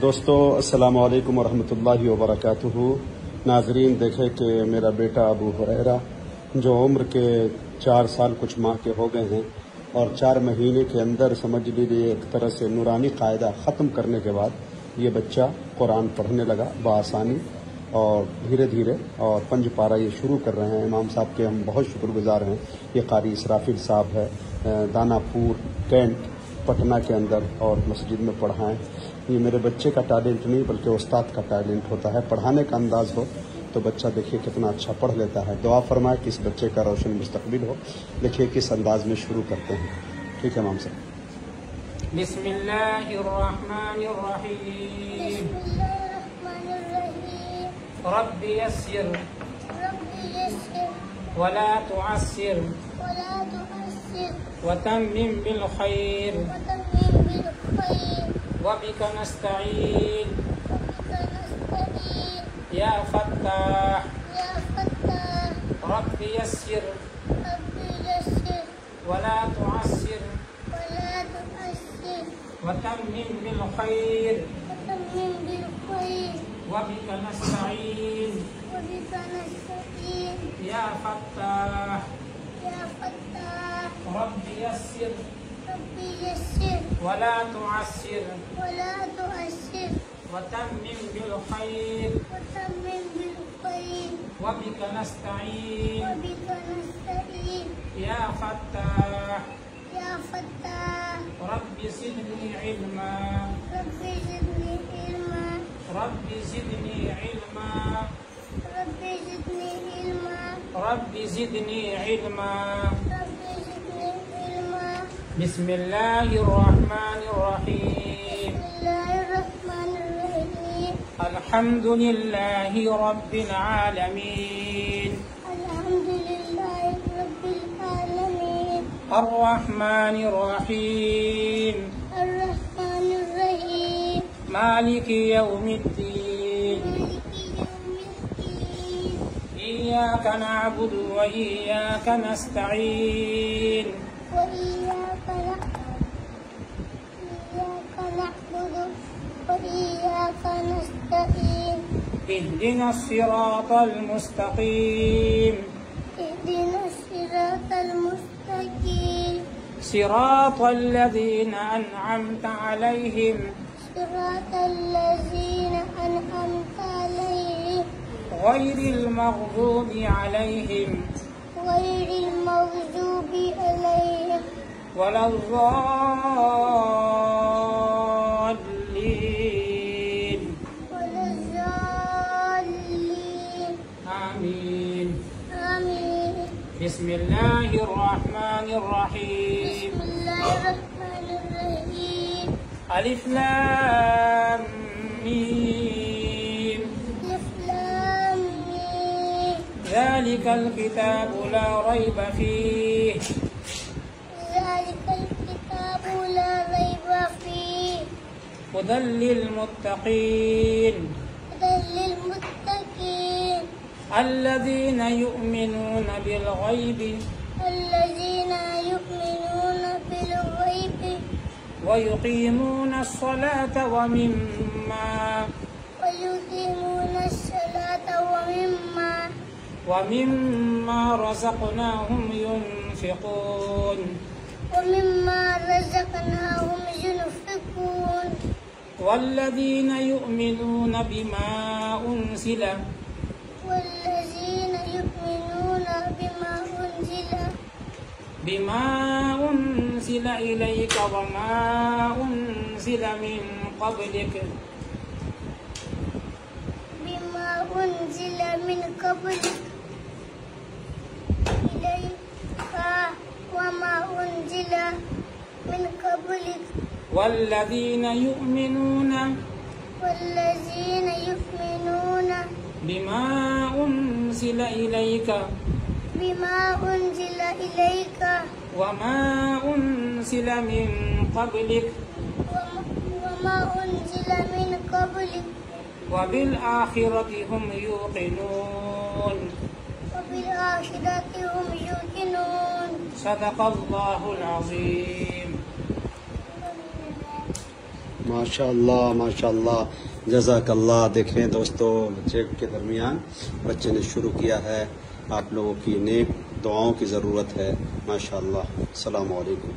दोस्तों अस्सलामु अलैकुम वरहमतुल्लाहि वबरकातुहू। नाजरीन, देखें कि मेरा बेटा अबू हुरैरा जो उम्र के 4 साल कुछ माह के हो गए हैं और 4 महीने के अंदर समझ लीजिए एक तरह से नूरानी कायदा ख़त्म करने के बाद ये बच्चा कुरान पढ़ने लगा बआसानी और धीरे धीरे और 5 पारा ये शुरू कर रहे हैं। इमाम साहब के हम बहुत शुक्रगुजार हैं। ये कारी इसराफिल साहब है, दानापुर कैंट पटना के अंदर और मस्जिद में पढ़ाएं। ये मेरे बच्चे का टैलेंट नहीं बल्कि उस्ताद का टैलेंट होता है। पढ़ाने का अंदाज़ हो तो बच्चा देखिए कितना अच्छा पढ़ लेता है। दुआ फरमाए कि इस बच्चे का रोशन मुस्तकबिल हो। देखिए किस अंदाज में शुरू करते हैं। ठीक है इमाम साहब। बिस्मिल्लाहिर्रहमानिर्रहीम। रब्बी यस्सिर वला तुअस्सिर वतम्मिम बिल खैर वबिका नस्तईन या फत्ताह रब्बी यस्सिर वला तुअस्सिर वतम्मिम बिल खैर वबिका नस्तईन या फत्ताह रब्बी यस्सिर वला तुअस्सिर वतम्मिम बिल खैर वबिका नस्तईन या फत्ताह रब्बी ज़िदनी इल्मा रब्बी ज़िदनी इल्मा रब्बी ज़िदनी इल्मा। बिस्मिल्लाहिर्रहमानिर्रहीम। अल्हम्दुलिल्लाहि रब्बिल आलमीन। अर्रहमानिर्रहीम। मालिकि यौमिद्दीन। इय्याका नअबुदु व इय्याका नस्तईन। اهدنا الصراط المستقيم صراط الذين أنعمت عليهم غير المغضوب عليهم ولا الضالين آمين. بسم الله الرحمن الرحيم. ألف لام ميم. ذلك الكتاب لا ريب فيه هدى للمتقين الذين يؤمنون بالغيب ويقيمون الصلاة ومما رزقناهم ينفقون والذين يؤمنون بما أنزل إليك وما أنزل من قبلك والذين يؤمنون بما أنزل إليك وما أنزل من قبلك وبالآخرة هم يوقنون صدق الله العظيم. ماشاءاللہ ماشاءاللہ، جزاک اللہ۔ دیکھیں دوستو، بچے کے درمیان بچے نے شروع کیا ہے، آپ لوگوں کی نیک دعاؤں کی ضرورت ہے، ماشاءاللہ۔ السلام علیکم۔